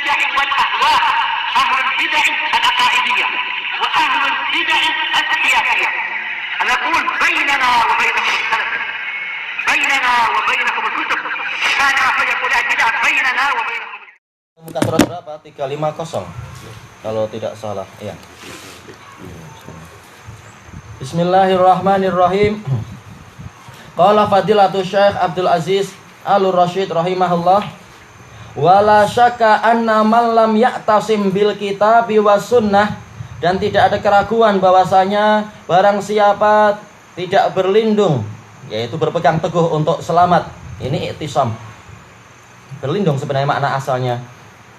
البدع والأهواء، أهل البدع العقائدية وأهل البدع السياسية. نقول بيننا وبينكم السلف، بيننا وبينكم الكتب، كان فيقول البدع بيننا وبينكم. Muka surat berapa? 350 kalau tidak salah. Iya. Bismillahirrahmanirrahim. Qala Fadilatul Syekh Abdul Aziz Al-Rasyid rahimahullah, wala syakka anna man lam ya'tasim bil kitabi was sunnah, dan tidak ada keraguan bahwasanya barang siapa tidak berlindung, yaitu berpegang teguh untuk selamat. Ini i'tisam. Berlindung sebenarnya makna asalnya.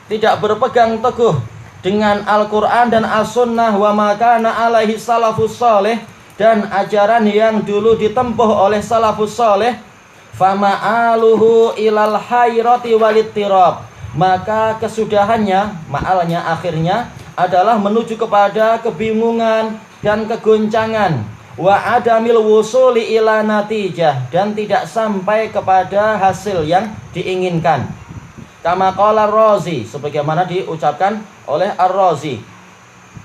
Tidak berpegang teguh dengan Al-Quran dan As-Sunnah wa makana alaihi salafus salih, dan ajaran yang dulu ditempuh oleh salafus salih, fama'aluhu ilal hayrati walittirab, maka kesudahannya, ma'alnya akhirnya adalah menuju kepada kebingungan dan kegoncangan, wa adamil wusuli ila natijah, dan tidak sampai kepada hasil yang diinginkan. Kama qala Ar-Razi, sebagaimana diucapkan oleh Ar-Razi.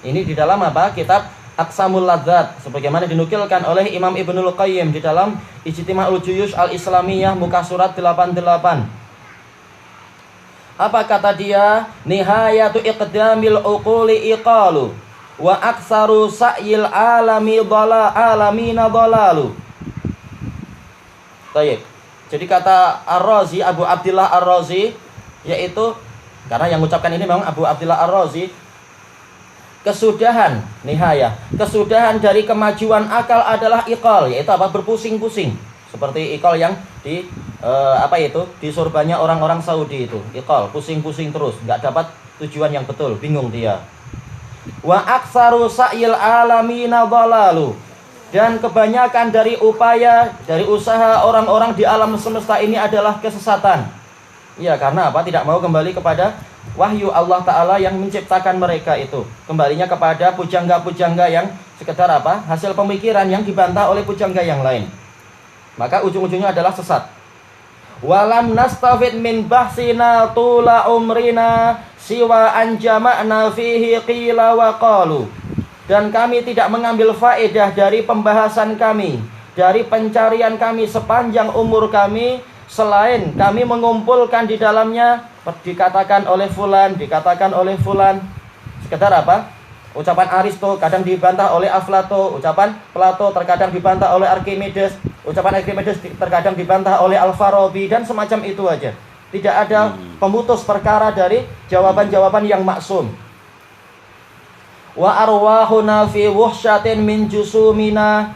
Ini di dalam apa? Kitab Aqsamul Ladzat, sebagaimana dinukilkan oleh Imam Ibnul Qayyim di dalam Ijtima'ul Juyush Al-Islamiyah muka surat 88. Apa kata dia? Nihayatu iqdamil uquli iqalu wa aktsaru sa'yil alamina dhalalu. Baik. Jadi kata Ar-Razi, Abu Abdillah Ar-Razi, yaitu karena yang mengucapkan ini memang Abu Abdillah Ar-Razi, kesudahan nihayah, kesudahan dari kemajuan akal adalah iqal, yaitu apa? Berpusing-pusing. Seperti iqal yang di di surbannya orang-orang Saudi itu. Iqal, pusing-pusing terus, enggak dapat tujuan yang betul, bingung dia. Wa aktsaru sa'il alamina dhalalu, dan kebanyakan dari upaya, dari usaha orang-orang di alam semesta ini adalah kesesatan. Ya, karena apa? Tidak mau kembali kepada wahyu Allah Ta'ala yang menciptakan mereka itu. Kembalinya kepada pujangga-pujangga yang sekedar apa? Hasil pemikiran yang dibantah oleh pujangga yang lain. Maka ujung-ujungnya adalah sesat. Walam nastafid min bahsina tula umrina siwa an jama'na fihi qila wa qalu. Dan kami tidak mengambil faedah dari pembahasan kami, dari pencarian kami sepanjang umur kami, selain kami mengumpulkan di dalamnya dikatakan oleh fulan, dikatakan oleh fulan. Sekedar apa? Ucapan Aristo kadang dibantah oleh Aflato, ucapan Plato terkadang dibantah oleh Archimedes, ucapan Archimedes terkadang dibantah oleh Al-Farabi, dan semacam itu aja. Tidak ada pemutus perkara dari jawaban-jawaban yang maksum. Wa arwahuna fi wuhsyatin min jusumina,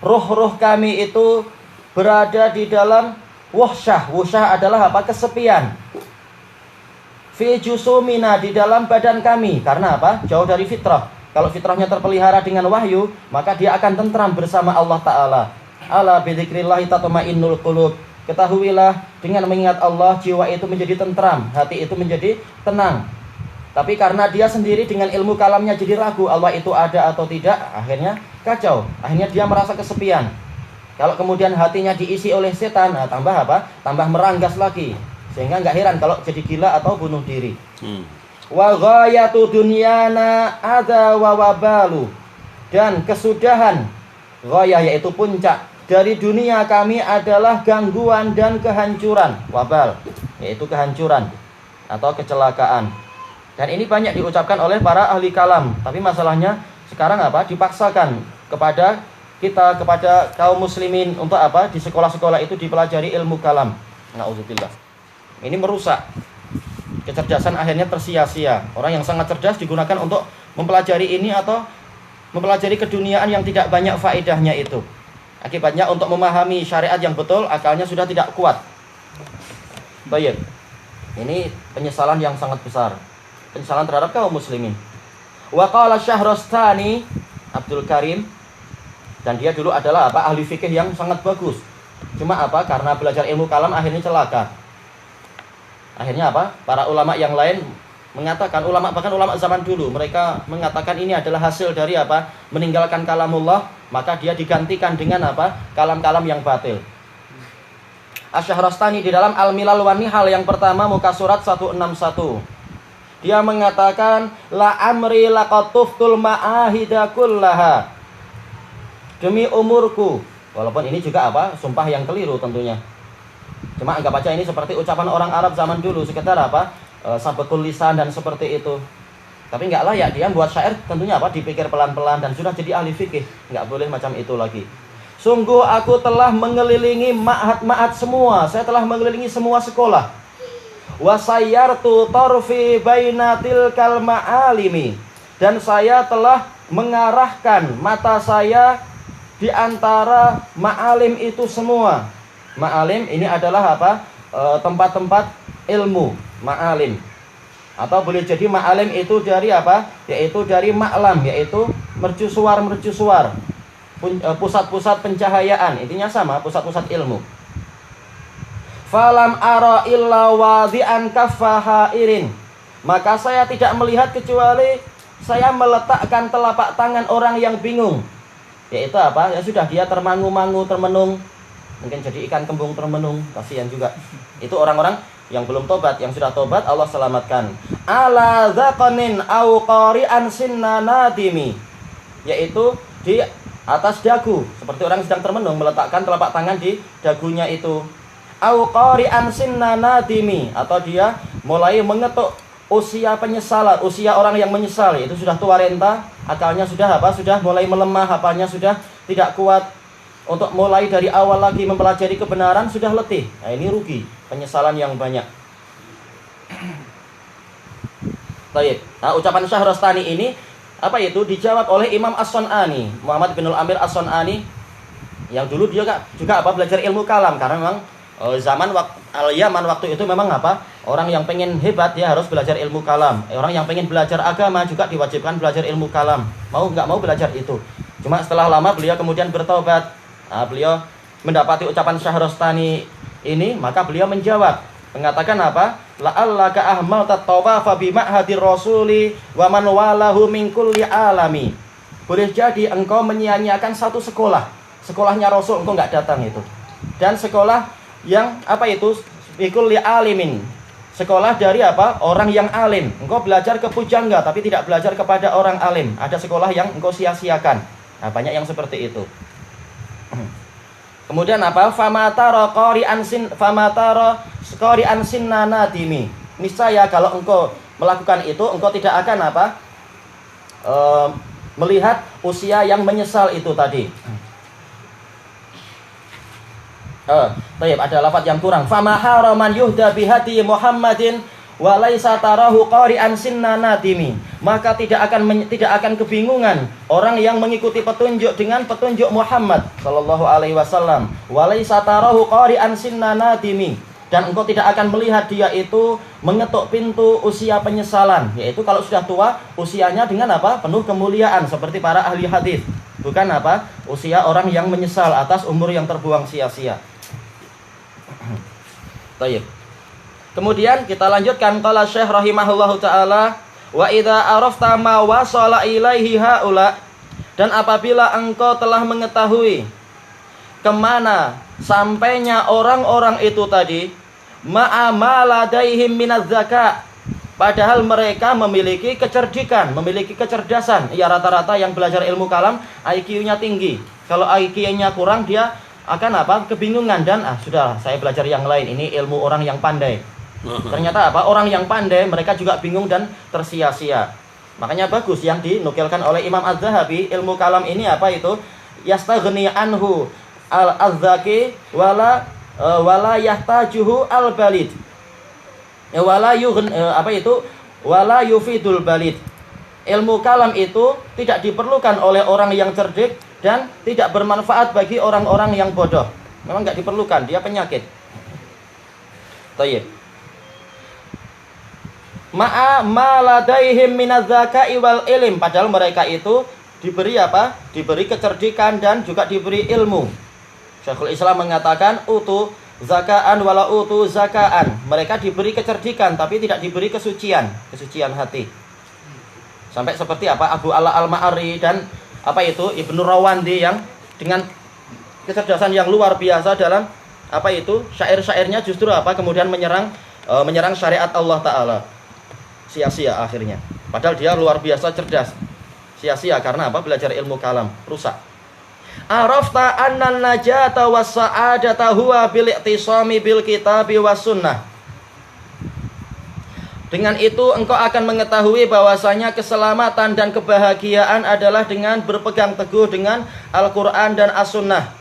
ruh-ruh kami itu berada di dalam wuhsyah. Wuhsyah adalah apa? Kesepian. Fi jusumina, di dalam badan kami. Karena apa? Jauh dari fitrah. Kalau fitrahnya terpelihara dengan wahyu, maka dia akan tentram bersama Allah Ta'ala. Ala bidzikrillahi tatma'innul qulub. Ketahuilah, dengan mengingat Allah, jiwa itu menjadi tentram, hati itu menjadi tenang. Tapi karena dia sendiri dengan ilmu kalamnya jadi ragu Allah itu ada atau tidak, akhirnya kacau. Akhirnya dia merasa kesepian. Kalau kemudian hatinya diisi oleh setan, nah tambah apa? Tambah meranggas lagi. Sehingga nggak heran kalau jadi gila atau bunuh diri. Wa ghayatu dunyana adza wa wabalu, dan kesudahan ghayah yaitu puncak dari dunia kami adalah gangguan dan kehancuran. Wabal yaitu kehancuran atau kecelakaan. Dan ini banyak diucapkan oleh para ahli kalam. Tapi masalahnya sekarang apa? Dipaksakan kepada kita, kepada kaum muslimin untuk apa? Di sekolah-sekolah itu dipelajari ilmu kalam. Na'udzubillah. Ini merusak. Kecerdasan akhirnya tersia-sia. Orang yang sangat cerdas digunakan untuk mempelajari ini atau mempelajari keduniaan yang tidak banyak faedahnya itu. Akibatnya untuk memahami syariat yang betul, akalnya sudah tidak kuat. Baik. Ini penyesalan yang sangat besar. Penyesalan terhadap kaum muslimin. Wa qala Syahrastani Abdul Karim, dan dia dulu adalah apa? Ahli fikih yang sangat bagus. Cuma apa? Karena belajar ilmu kalam akhirnya celaka. Akhirnya apa? Para ulama yang lain mengatakan, bahkan ulama zaman dulu, mereka mengatakan ini adalah hasil dari apa? Meninggalkan kalamullah, maka dia digantikan dengan apa? Kalam-kalam yang batil. Asy-Syahrastani di dalam Al-Milal wan Nihal yang pertama muka surat 161. Dia mengatakan la amri laqad tuftul ma'ahida kullaha. Demi umurku. Walaupun ini juga apa? Sumpah yang keliru tentunya. Cuma anggap aja ini seperti ucapan orang Arab zaman dulu, sekedar apa? Sabekul lisan dan seperti itu. Tapi nggak layak dia buat syair, tentunya apa? Dipikir pelan-pelan dan sudah jadi ahli fikih. Nggak boleh macam itu lagi. Sungguh aku telah mengelilingi ma'had-ma'had semua. Saya telah mengelilingi semua sekolah. Wasayyartu tarfi bainatil kal ma'alimi. Dan saya telah mengarahkan mata saya di antara ma'alim itu semua. Ma'alim ini adalah apa? Tempat-tempat ilmu, ma'alim. Atau boleh jadi ma'alim itu dari apa? Yaitu dari ma'lam, yaitu mercusuar. Pusat-pusat pencahayaan, intinya sama, pusat-pusat ilmu. Falam ara illa wadi'an kaffahairin. Maka saya tidak melihat kecuali saya meletakkan telapak tangan orang yang bingung. Yaitu apa? Ya sudah, dia termangu-mangu, termenung. Mungkin jadi ikan kembung termenung, kasihan juga. Itu orang-orang yang belum tobat. Yang sudah tobat Allah selamatkan. Ala dzaqanin au qari'an sinna nadimi. Yaitu di atas dagu, seperti orang sedang termenung, meletakkan telapak tangan di dagunya itu. Au qari'an sinna nadimi, atau dia mulai mengetuk usia penyesalan, usia orang yang menyesal, itu sudah tua renta, akalnya sudah apa? Sudah mulai melemah, hafalnya sudah tidak kuat. Untuk mulai dari awal lagi mempelajari kebenaran sudah letih. Nah, ini rugi, penyesalan yang banyak. Baik. Nah, ucapan Syahrastani ini apa itu dijawab oleh Imam As-Sun'ani, Muhammad bin Amir As-Sun'ani, yang dulu dia juga apa? Belajar ilmu kalam, karena memang zaman Al-Yaman waktu itu memang apa? Orang yang pengen hebat dia harus belajar ilmu kalam. Orang yang pengen belajar agama juga diwajibkan belajar ilmu kalam. Mau nggak mau belajar itu. Cuma setelah lama beliau kemudian bertobat. Nah, beliau mendapati ucapan Syahrastani ini, maka beliau menjawab, mengatakan apa? La'allaka ahmalta tawafa bi ma'hadir rasuli wa man walahu min kulli alami. Boleh jadi engkau menyia-nyiakan satu sekolah. Sekolahnya Rasul engkau nggak datang itu. Dan sekolah yang apa itu? Bikul li alimin. Sekolah dari apa? Orang yang alim. Engkau belajar ke pujangga tapi tidak belajar kepada orang alim. Ada sekolah yang engkau sia-siakan. Nah, banyak yang seperti itu. Kemudian apa? Famatara qari'an sinna nadimi. Niscaya kalau engkau melakukan itu, engkau tidak akan apa? Melihat usia yang menyesal itu tadi. Baik, ada lafaz yang kurang. Famahara man yuhda bihadi Muhammadin wa laisa tarahu qari'an sinna nadimi. Maka tidak akan kebingungan orang yang mengikuti petunjuk dengan petunjuk Muhammad sallallahu alaihi wasallam. Wa laisa tarahu qari'an sinna nadimi. Dan engkau tidak akan melihat dia itu mengetuk pintu usia penyesalan, yaitu kalau sudah tua usianya dengan apa? Penuh kemuliaan seperti para ahli hadis. Bukan apa? Usia orang yang menyesal atas umur yang terbuang sia-sia. Baik. Kemudian kita lanjutkan, qala Syekh rahimahullahu taala, wa idza arafta ma wasala ilaihi haula, dan apabila engkau telah mengetahui kemana sampainya orang-orang itu tadi, ma'amaladaihim minaz zakat, padahal mereka memiliki kecerdikan, memiliki kecerdasan. Ya, rata-rata yang belajar ilmu kalam IQ-nya tinggi. Kalau IQ-nya kurang dia akan apa? Kebingungan dan sudah saya belajar yang lain, ini ilmu orang yang pandai. Ternyata apa? Orang yang pandai mereka juga bingung dan tersia-sia. Makanya bagus yang dinukilkan oleh Imam Az-Zahabi, ilmu kalam ini apa itu? Yastaghni anhu al-zaki wala yahtajuhu al-balid. Wala yufidul balid. Ilmu kalam itu tidak diperlukan oleh orang yang cerdik dan tidak bermanfaat bagi orang-orang yang bodoh. Memang nggak diperlukan, dia penyakit. Tayyib. Ma'amaladaihim minaz-zaka'i wal ilm, padahal mereka itu diberi apa? Diberi kecerdikan dan juga diberi ilmu. Syekhul Islam mengatakan utu zakaan wala utu zakaan. Mereka diberi kecerdikan tapi tidak diberi kesucian hati. Sampai seperti apa? Abu Ala al-Ma'ari dan apa itu? Ibnu Rawandi yang dengan kecerdasan yang luar biasa dalam apa itu? Syair-syairnya justru apa? Kemudian menyerang syariat Allah Ta'ala. sia-sia akhirnya. Padahal dia luar biasa cerdas. Sia-sia karena apa? Belajar ilmu kalam, rusak. Arafta annan najata was sa'adata huwa bil i'tisami bil kitabi was sunnah. Dengan itu engkau akan mengetahui bahwasanya keselamatan dan kebahagiaan adalah dengan berpegang teguh dengan Al-Quran dan As-Sunnah.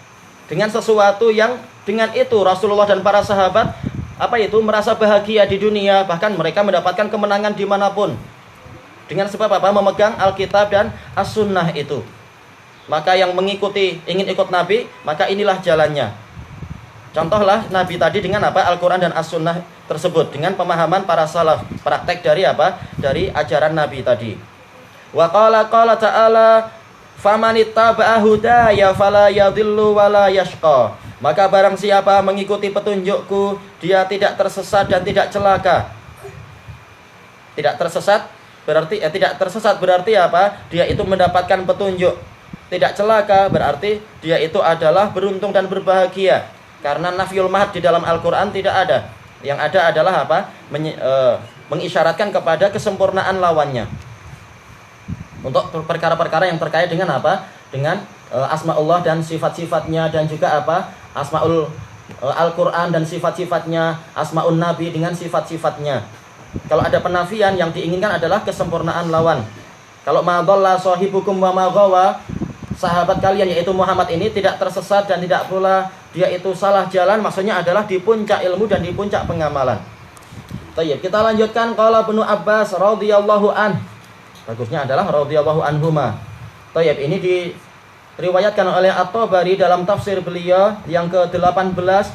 Dengan sesuatu yang dengan itu Rasulullah dan para sahabat merasa bahagia di dunia, bahkan mereka mendapatkan kemenangan dimanapun. Dengan sebab apa? Memegang Alkitab dan As-Sunnah itu. Maka yang ingin ikut Nabi, maka inilah jalannya. Contohlah Nabi tadi dengan apa? Al-Quran dan As-Sunnah tersebut, dengan pemahaman para salaf, praktek dari apa? Dari ajaran Nabi tadi. Wa qala ta'ala famanittaba'a hudaya fala yadhillu wala yashqa. Maka barang siapa mengikuti petunjukku, dia tidak tersesat dan tidak celaka. Tidak tersesat berarti apa? Dia itu mendapatkan petunjuk. Tidak celaka berarti dia itu adalah beruntung dan berbahagia. Karena nafyul mahad di dalam Al-Quran tidak ada. Yang ada adalah apa? Mengisyaratkan kepada kesempurnaan lawannya. Untuk perkara-perkara yang terkait dengan apa? Dengan asma'ullah dan sifat-sifatnya, dan juga apa? Asma'ul Al-Quran dan sifat-sifatnya, asma'un Nabi dengan sifat-sifatnya. Kalau ada penafian, yang diinginkan adalah kesempurnaan lawan. Kalau ma dhalla sahibukum wa ma ghawa, sahabat kalian yaitu Muhammad ini tidak tersesat dan tidak pula dia itu salah jalan, maksudnya adalah di puncak ilmu dan di puncak pengamalan. Baik, kita lanjutkan. Qala Ibnu Abbas radhiyallahu an. Bagusnya adalah radhiyallahu anhuma. Baik, ini diriwayatkan oleh At-Tabari dalam tafsir beliau yang ke-18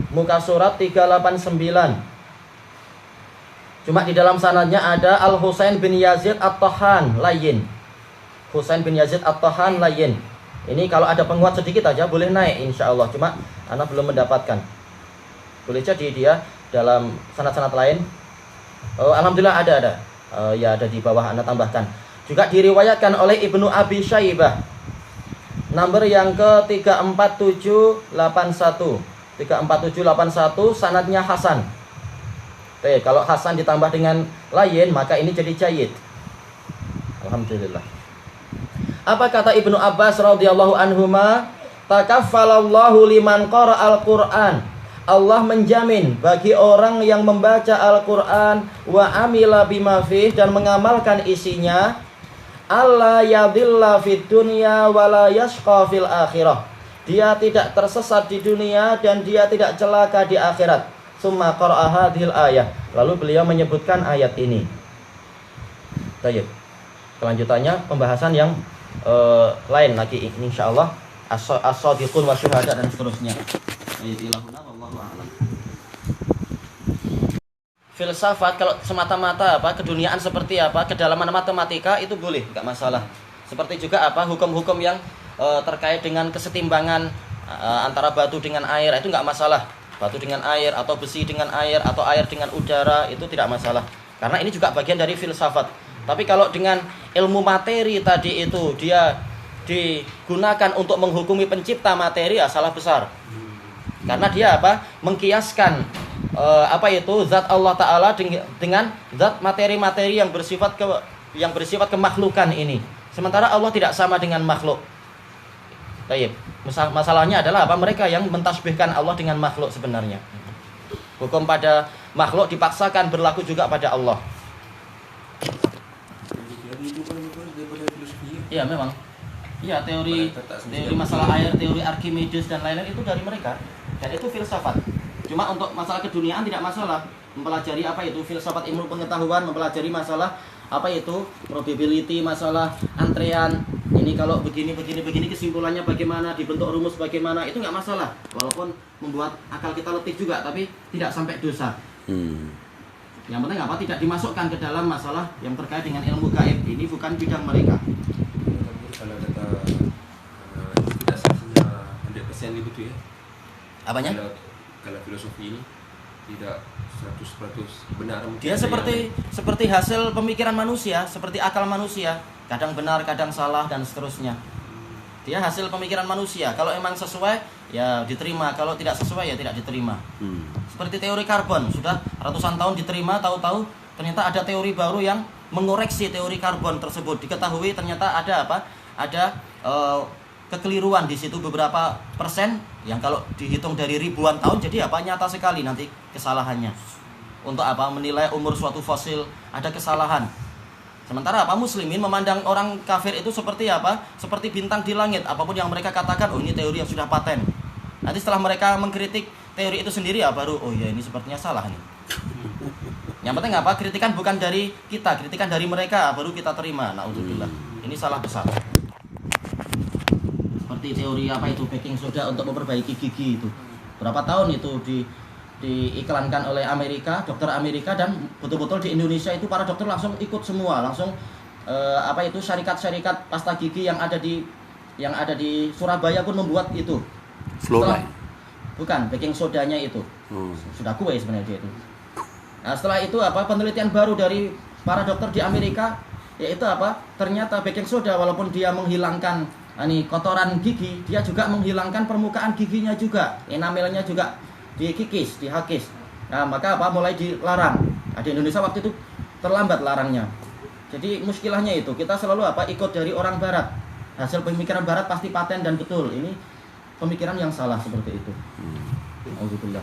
muka surat 389. Cuma di dalam sanadnya ada Al-Husain bin Yazid At-Tahan Layyin. Husain bin Yazid At-Tahan Layyin. Ini kalau ada penguat sedikit aja boleh naik insyaallah. Cuma anak belum mendapatkan. Boleh jadi dia dalam sanad-sanad lain. Alhamdulillah ada. Ya ada di bawah anak tambahkan. Juga diriwayatkan oleh Ibnu Abi Syaibah. Nomor yang ke 34781. 34781 sanadnya Hasan. Oke, kalau Hasan ditambah dengan Layyin maka ini jadi jayyid. Alhamdulillah. Apa kata Ibnu Abbas radhiyallahu anhuma? Takaffalallahu liman qara'al Qur'an. Allah menjamin bagi orang yang membaca Al-Qur'an wa amila bima fih, dan mengamalkan isinya, alla yadhilla fid dunya wa la yashqa fil akhirah. Dia tidak tersesat di dunia dan dia tidak celaka di akhirat. Summa qara'a hadhil ayah. Lalu beliau menyebutkan ayat ini. Baik. Kelanjutannya pembahasan yang lain lagi insyaallah, as-shadiqun wa syuhada dan seterusnya. Ilahuna wallahu a'lam. Filsafat kalau semata-mata apa keduniaan seperti apa, kedalaman matematika itu boleh, enggak masalah. Seperti juga apa hukum-hukum yang terkait dengan kesetimbangan antara batu dengan air, itu enggak masalah. Batu dengan air atau besi dengan air atau air dengan udara itu tidak masalah. Karena ini juga bagian dari filsafat. Tapi kalau dengan ilmu materi tadi itu dia digunakan untuk menghukumi pencipta materi, ya salah besar. Karena dia apa? Mengkiaskan zat Allah Ta'ala dengan zat materi-materi yang bersifat kemakhlukan ini. Sementara Allah tidak sama dengan makhluk. Baik. Masalahnya adalah apa? Mereka yang mentasbihkan Allah dengan makhluk sebenarnya. Hukum pada makhluk dipaksakan berlaku juga pada Allah. Iya memang. Iya teori masalah air, teori Archimedes dan lain-lain itu dari mereka. Dan itu filsafat. Cuma untuk masalah keduniaan tidak masalah. Mempelajari apa itu filsafat ilmu pengetahuan, mempelajari masalah apa itu probability, masalah antrean. Ini kalau begini kesimpulannya bagaimana, dibentuk rumus bagaimana, itu nggak masalah. Walaupun membuat akal kita letih juga, tapi tidak sampai dosa. Yang penting apa? Tidak dimasukkan ke dalam masalah yang terkait dengan ilmu gaib. Ini bukan bidang mereka. Kalau kata tidak seharusnya 100% begitu ya. Apanya? Kalau filosofi ini tidak 100% benar. Dia seperti hasil pemikiran manusia, seperti akal manusia. Kadang benar, kadang salah dan seterusnya. Dia hasil pemikiran manusia. Kalau emang sesuai ya diterima, kalau tidak sesuai ya tidak diterima. Seperti teori karbon, sudah ratusan tahun diterima, tahu-tahu Ternyata ada teori baru yang mengoreksi teori karbon tersebut. Diketahui ternyata ada apa? Ada kekeliruan di situ beberapa persen yang kalau dihitung dari ribuan tahun, jadi apa? Nyata sekali nanti kesalahannya. Untuk apa? Menilai umur suatu fosil ada kesalahan. Sementara apa? Muslimin memandang orang kafir itu seperti apa? Seperti bintang di langit. Apapun yang mereka katakan, oh ini teori yang sudah paten. Nanti setelah mereka mengkritik teori itu sendiri ya baru, oh ya ini sepertinya salah nih. Yang penting apa? Kritikan bukan dari kita, kritikan dari mereka baru kita terima. Naudzubillah. Ini salah besar. Seperti teori apa itu baking soda untuk memperbaiki gigi itu. Berapa tahun itu diiklankan oleh Amerika, dokter Amerika, dan betul-betul di Indonesia itu para dokter langsung ikut semua, langsung apa itu syarikat-syarikat pasta gigi yang ada di Surabaya pun membuat itu. Fluoride. Bukan, baking sodanya itu. Sudah kue sebenarnya dia itu. Nah, setelah itu apa? Penelitian baru dari para dokter di Amerika yaitu apa? Ternyata baking soda walaupun dia menghilangkan kotoran gigi, dia juga menghilangkan permukaan giginya juga. Enamelnya juga dikikis, dihakis. Nah, maka apa? Mulai dilarang. Nah, di Indonesia waktu itu terlambat larangnya. Jadi muskilahnya itu kita selalu apa? Ikut dari orang barat. Hasil pemikiran barat pasti paten dan betul. Ini pemikiran yang salah seperti itu. Alhamdulillah.